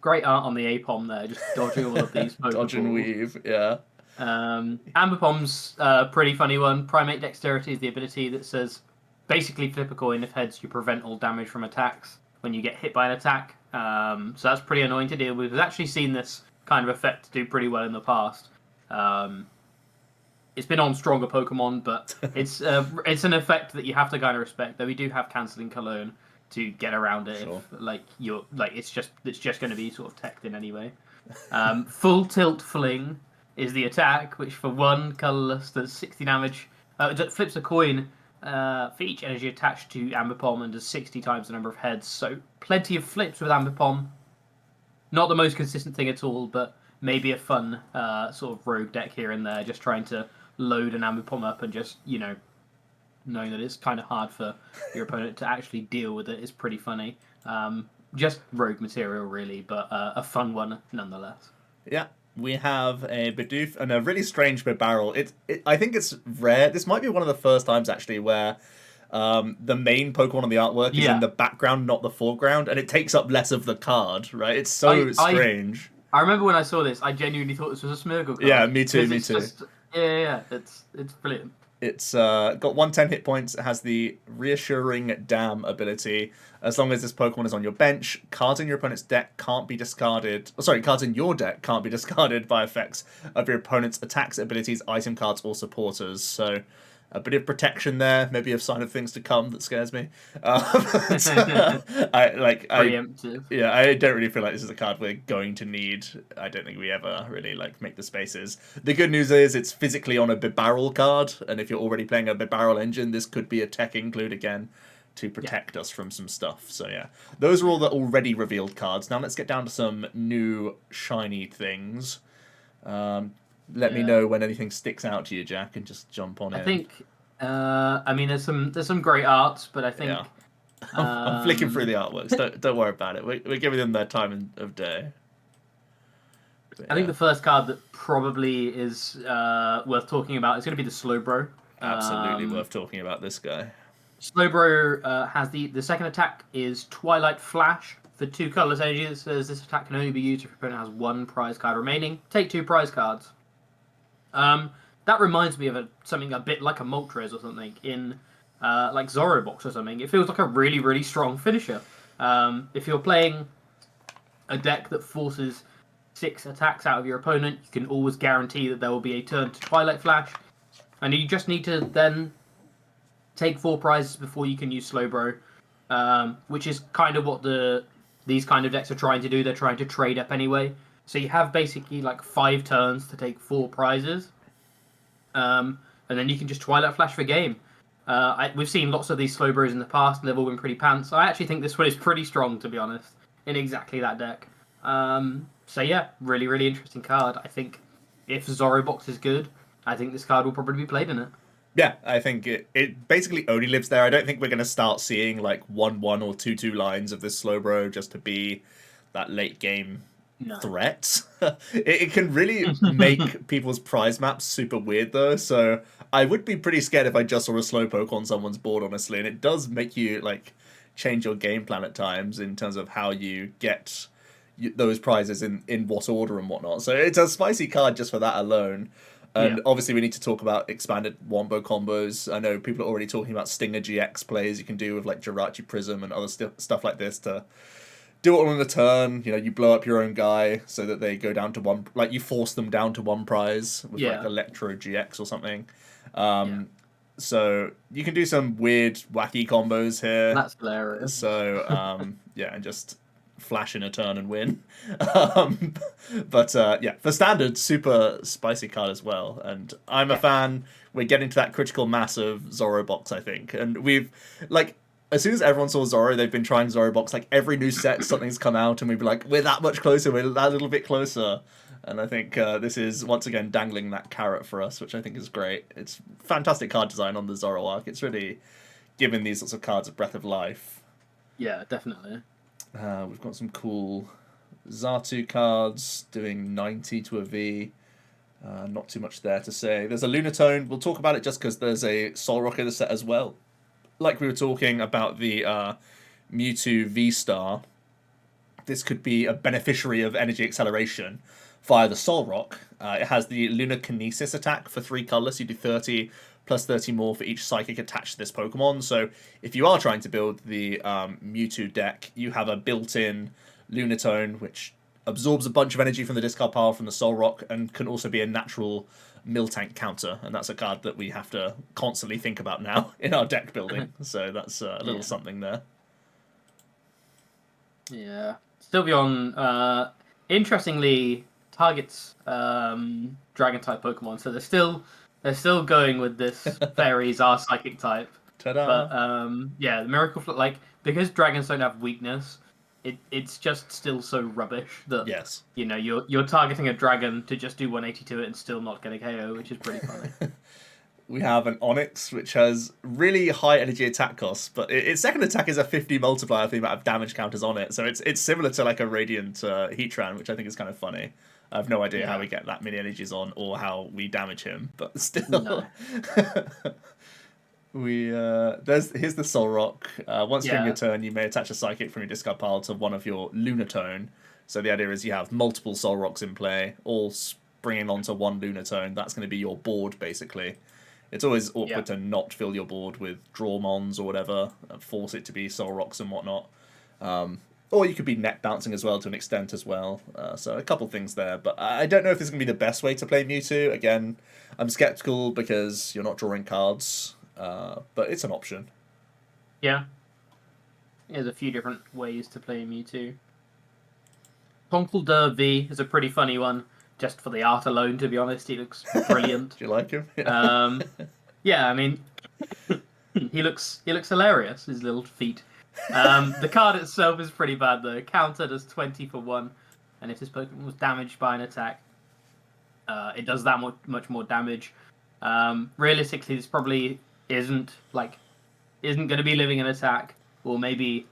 Great art on the Apom there, just dodging all of these Pokeballs. Dodge and weave, yeah. Ambipom's a pretty funny one. Primate Dexterity is the ability that says, basically flip a coin. If heads, you prevent all damage from attacks when you get hit by an attack. So that's pretty annoying to deal with. We've actually seen this kind of effect do pretty well in the past. It's been on stronger Pokemon, but it's an effect that you have to kind of respect. Though we do have Cancelling Cologne to get around it. Sure. If, it's just going to be sort of teched in anyway. Full Tilt Fling is the attack, which for one colorless does 60 damage. It flips a coin for each energy attached to Ambipom and does 60 times the number of heads. So plenty of flips with Ambipom. Not the most consistent thing at all, but maybe a fun sort of rogue deck here and there, just trying to load an Ambipom up and just, knowing that it's kind of hard for your opponent to actually deal with it is pretty funny. Just rogue material, really, but a fun one nonetheless. Yeah, we have a Bidoof and a really strange Bibarel. I think it's rare. This might be one of the first times, actually, where the main Pokemon on the artwork is in the background, not the foreground, and it takes up less of the card, right? It's so strange. I remember when I saw this, I genuinely thought this was a Smeargle card. Yeah, me too. It's brilliant. It's got 110 hit points. It has the Reassuring Dam ability. As long as this Pokemon is on your bench, cards in your opponent's deck can't be discarded. Cards in your deck can't be discarded by effects of your opponent's attacks, abilities, item cards, or supporters. So a bit of protection there, maybe a sign of things to come that scares me. Preemptive. Yeah, I don't really feel like this is a card we're going to need. I don't think we ever really make the spaces. The good news is it's physically on a Bibarel card, and if you're already playing a Bibarel engine, this could be a tech include again to protect us from some stuff. So yeah, those are all the already revealed cards. Now let's get down to some new shiny things. Let me know when anything sticks out to you, Jack, and just jump on in. I think, there's some great arts, but I think... Yeah. I'm flicking through the artworks. Don't worry about it. We're giving them their time of day. But, I think the first card that probably is worth talking about is going to be the Slowbro. Absolutely worth talking about this guy. Slowbro has the second attack is Twilight Flash. For 2 colorless energy that says this attack can only be used if your opponent has 1 prize card remaining. Take 2 prize cards. That reminds me of something a bit like a Moltres or something in like Zorobox or something. It feels like a really, really strong finisher. If you're playing a deck that forces 6 attacks out of your opponent, you can always guarantee that there will be a turn to Twilight Flash, and you just need to then take 4 prizes before you can use Slowbro, which is kind of what these kind of decks are trying to do. They're trying to trade up anyway. So you have basically like 5 turns to take 4 prizes, and then you can just Twilight Flash for game. We've seen lots of these Slowbros in the past, and they've all been pretty pants. I actually think this one is pretty strong, to be honest, in exactly that deck. So yeah, really, really interesting card. I think if Zorobox is good, I think this card will probably be played in it. Yeah, I think it basically only lives there. I don't think we're going to start seeing like 1-1 or 2-2 lines of this Slowbro just to be that late game threat. It can really make people's prize maps super weird though, so I would be pretty scared if I just saw a Slowpoke on someone's board, honestly, and it does make you like change your game plan at times in terms of how you get those prizes in what order and whatnot. So it's a spicy card just for that alone. And obviously we need to talk about expanded Wombo combos. I know people are already talking about Stinger GX plays you can do with like Jirachi Prism and other stuff like this to do it all in a turn. You know, you blow up your own guy so that they go down to 1, like you force them down to 1 prize with like Electro GX or something. So you can do some weird, wacky combos here. That's hilarious. So yeah, and just flash in a turn and win. But yeah, for standard, super spicy card as well. And I'm a fan. We're getting to that critical mass of Zorobox, I think. And we've, like, as soon as everyone saw Zoro, they've been trying Zorobox. Like, every new set, something's come out, and we'd be like, we're that much closer, we're that little bit closer. And I think this is, once again, dangling that carrot for us, which I think is great. It's fantastic card design on the Zoro arc. It's really given these sorts of cards a breath of life. Yeah, definitely. We've got some cool Xatu cards doing 90 to a V. Not too much there to say. There's a Lunatone. We'll talk about it just because there's a Solrock in the set as well. Like we were talking about the Mewtwo V-Star, this could be a beneficiary of energy acceleration via the Solrock. It has the Lunakinesis attack for 3 colors. You do 30 plus 30 more for each psychic attached to this Pokemon. So if you are trying to build the Mewtwo deck, you have a built-in Lunatone, which absorbs a bunch of energy from the discard pile from the Solrock and can also be a natural Miltank counter. And that's a card that we have to constantly think about now in our deck building. So that's a little something there. Yeah. Sylveon, interestingly, targets Dragon-type Pokemon, so they're still going with this fairies are psychic type. Ta-da! But yeah, the Miracle Flow, like, because dragons don't have weakness, it's just still so rubbish that you know you're targeting a dragon to just do 180 to it and still not get a KO, which is pretty funny. We have an Onix, which has really high energy attack costs, but its second attack is a 50 multiplier for the amount of damage counters on it, so it's similar to like a Radiant Heatran, which I think is kind of funny. I have no idea how we get that many energies on or how we damage him, but still. No. Here's the Solrock. Once during your turn, you may attach a Psychic from your discard pile to one of your Lunatone. So the idea is you have multiple Solrocks in play, all springing onto one Lunatone. That's going to be your board, basically. It's always awkward to not fill your board with Drawmons or whatever, and force it to be Solrocks and whatnot. Or you could be net bouncing as well to an extent as well. So a couple things there. But I don't know if this is going to be the best way to play Mewtwo. Again, I'm skeptical because you're not drawing cards. But it's an option. Yeah. There's a few different ways to play Mewtwo. Tonkel V is a pretty funny one. Just for the art alone, to be honest. He looks brilliant. Do you like him? Yeah, I mean, he looks hilarious, his little feet. The card itself is pretty bad though. Counter does 20 for 1, and if this Pokemon was damaged by an attack, it does that much more damage. Realistically, this probably isn't going to be living an attack, or maybe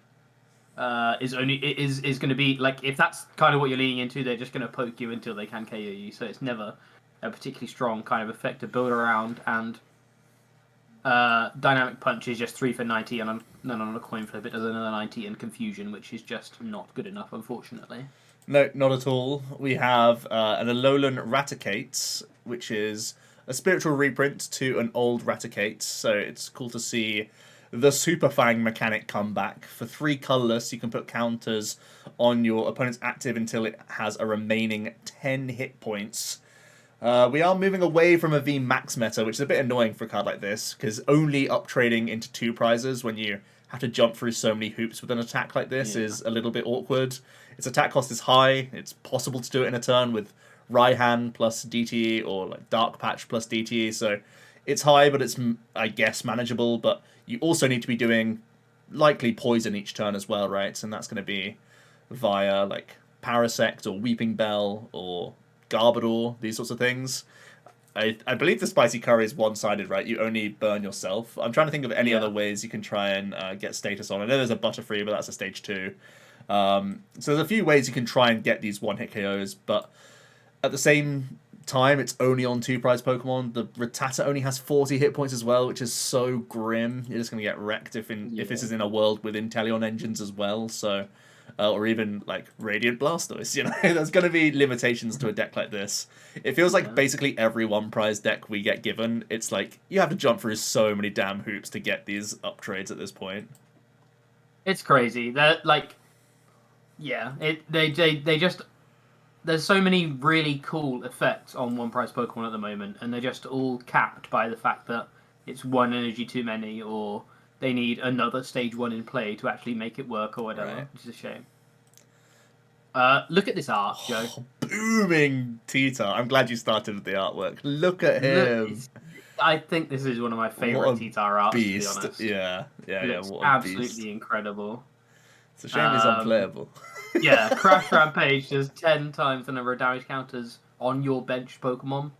is going to be like, if that's kind of what you're leaning into, they're just going to poke you until they can KO you. So it's never a particularly strong kind of effect to build around, and Dynamic Punch is just 3 for 90, and then on a coin flip it does another 90 and Confusion, which is just not good enough, unfortunately. No, not at all. We have an Alolan Raticate, which is a spiritual reprint to an old Raticate, so it's cool to see the Super Fang mechanic come back. For 3 colorless, you can put counters on your opponent's active until it has a remaining 10 hit points. We are moving away from a V max meta, which is a bit annoying for a card like this, because only uptrading into 2 prizes when you have to jump through so many hoops with an attack like this is a little bit awkward. Its attack cost is high. It's possible to do it in a turn with Raihan plus DTE or like Dark Patch plus DTE, so it's high, but it's, I guess, manageable. But you also need to be doing likely poison each turn as well, right? And that's going to be via like Parasect or Weeping Bell or Garbodor, these sorts of things. I believe the spicy curry is one-sided, right? You only burn yourself. I'm trying to think of any other ways you can try and get status on. I know there's a Butterfree, but that's a stage 2. So there's a few ways you can try and get these one-hit KOs, but at the same time, it's only on 2 prize Pokemon. The Rattata only has 40 hit points as well, which is so grim. You're just going to get wrecked if this is in a world with Inteleon engines as well, so... or even like Radiant Blastoise, you know, there's going to be limitations to a deck like this. It feels like basically every 1 prize deck we get given, it's like you have to jump through so many damn hoops to get these upgrades at this point. It's crazy. That like, yeah, they just there's so many really cool effects on 1 prize Pokemon at the moment, and they're just all capped by the fact that it's 1 energy too many, or they need another stage 1 in play to actually make it work or whatever, which is a shame. Look at this art, Joe. Booming Tita. I'm glad you started with the artwork. Look at him. I think this is one of my favourite Tita arts, beast. To be honest. Yeah. What absolutely incredible. It's a shame he's unplayable. Yeah, Crash Rampage does 10 times the number of damage counters on your bench Pokemon.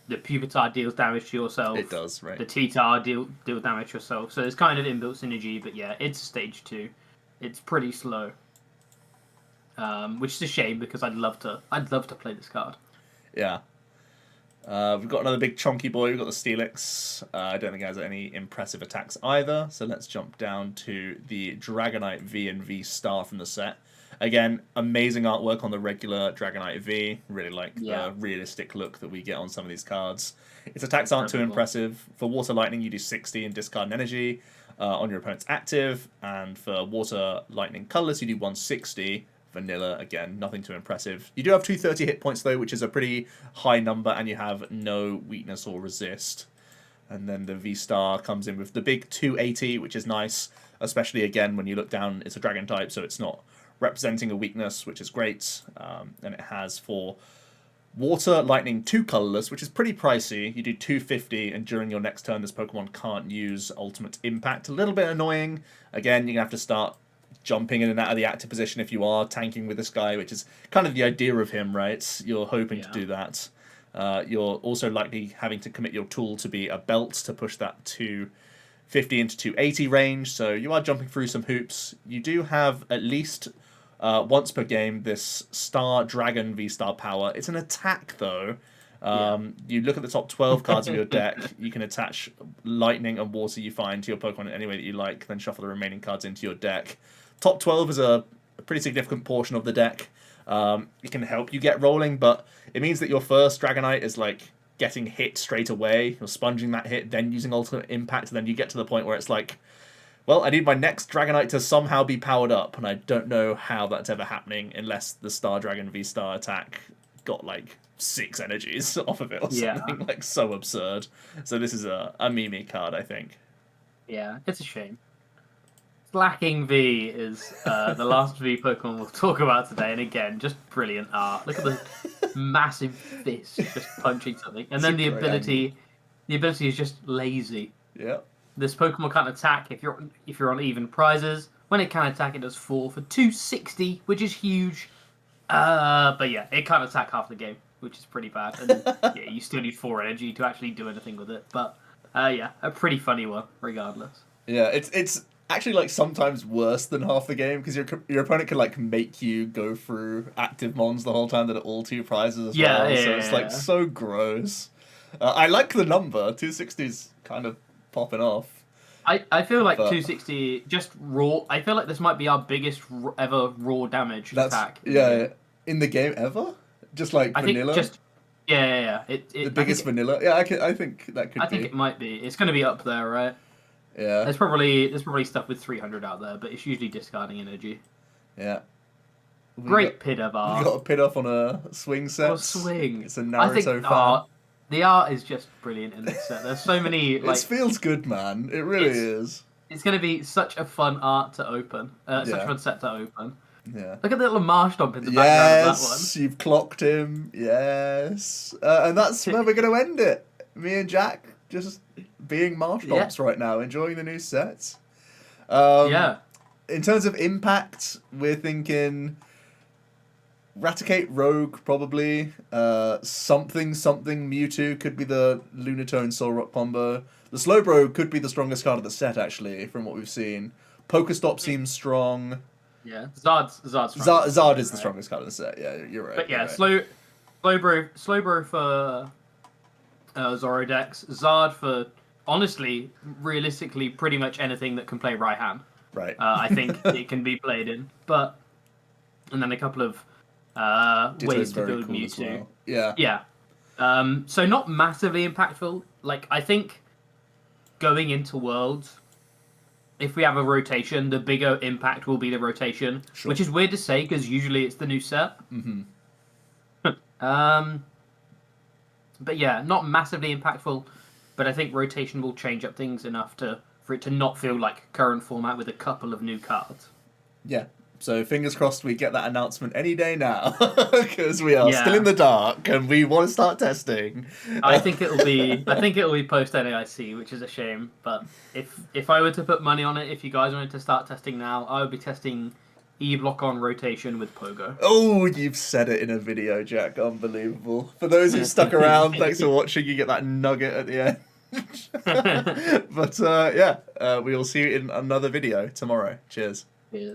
The Pupitar deals damage to yourself. It does, right. The Titar deal damage to yourself. So there's kind of inbuilt synergy, but yeah, it's stage 2. It's pretty slow. Which is a shame because I'd love to play this card. Yeah. We've got another big chunky boy. We've got the Steelix. I don't think it has any impressive attacks either. So let's jump down to the Dragonite V and V Star from the set. Again, amazing artwork on the regular Dragonite V. Really like the realistic look that we get on some of these cards. Its attacks aren't too impressive. For Water Lightning, you do 60 and discard an energy on your opponent's active. And for Water Lightning Colorless, you do 160. Vanilla, again, nothing too impressive. You do have 230 hit points, though, which is a pretty high number, and you have no weakness or resist. And then the V-Star comes in with the big 280, which is nice, especially, again, when you look down, it's a Dragon type, so it's not representing a weakness, which is great. And it has for Water, Lightning, 2 colorless, which is pretty pricey. You do 250, and during your next turn, this Pokemon can't use Ultimate Impact. A little bit annoying. Again, you're going to have to start jumping in and out of the active position if you are tanking with this guy, which is kind of the idea of him, right? You're hoping to do that. You're also likely having to commit your tool to be a belt to push that 250 into 280 range, so you are jumping through some hoops. You do have at least once per game this Star Dragon V-Star power. It's an attack, though. You look at the top 12 cards of your deck, you can attach Lightning and Water you find to your Pokemon in any way that you like, then shuffle the remaining cards into your deck. Top 12 is a pretty significant portion of the deck. It can help you get rolling, but it means that your first Dragonite is like getting hit straight away. You're sponging that hit, then using Ultimate Impact, and then you get to the point where it's like, well, I need my next Dragonite to somehow be powered up, and I don't know how that's ever happening unless the Star Dragon V-Star attack got like 6 energies off of it or something like so absurd. So this is a meme card, I think. Yeah, it's a shame. Slacking V is the last V Pokemon we'll talk about today, and again, just brilliant art. Look at the massive fist just punching something, and then the ability is just lazy. Yeah. This Pokemon can't attack if you're on even prizes. When it can attack, it does fall for 260, which is huge. But yeah, it can't attack half the game, which is pretty bad. And yeah, you still need 4 energy to actually do anything with it. But yeah, a pretty funny one, regardless. Yeah, it's actually like sometimes worse than half the game because your opponent can like make you go through active mons the whole time that are all 2 prizes as well. So it's like so gross. I like the number 260's kind of popping off. I feel like 260 just raw. I feel like this might be our biggest ever raw damage attack. Yeah, in the game ever. Just like vanilla. The biggest vanilla. Yeah, I think that could be. I think it might be. It's going to be up there, right? Yeah. There's probably stuff with 300 out there, but it's usually discarding energy. Yeah. Great Pidove We art. got a Pidove on a swing set. Or swing. It's a Naruto fan. The art is just brilliant in this set. There's so many like. It feels good, man. It really is. It's going to be such a fun art to open. Such a fun set to open. Yeah. Look at the little Marshtomp in the background of that one. Yes, you've clocked him. Yes. And that's where we're going to end it. Me and Jack just being Marshtomps right now, enjoying the new sets. In terms of impact, we're thinking Raticate Rogue, probably. Something Mewtwo could be the Lunatone Solrock combo. The Slowbro could be the strongest card of the set, actually, from what we've seen. Pokestop seems strong. Yeah, Zard's strong. Zard is the strongest card of the set. Yeah, you're right. But yeah, right. Slowbro for Zoro decks. Zard for, honestly, realistically, pretty much anything that can play right hand. Right. I think it can be played in. And then a couple of ways to build cool Mewtwo. well. Yeah. Yeah. So not massively impactful. Like, I think going into Worlds, if we have a rotation, the bigger impact will be the rotation, which is weird to say because usually it's the new set. Mm-hmm. But yeah, not massively impactful, but I think rotation will change up things enough for it to not feel like current format with a couple of new cards. Yeah. So fingers crossed we get that announcement any day now, because we are still in the dark and we want to start testing. I think it'll be post NAIC, which is a shame. But if I were to put money on it, if you guys wanted to start testing now, I would be testing E-Block on rotation with Pogo. Oh, you've said it in a video, Jack. Unbelievable. For those who stuck around, thanks for watching. You get that nugget at the end. But we will see you in another video tomorrow. Cheers. Yeah.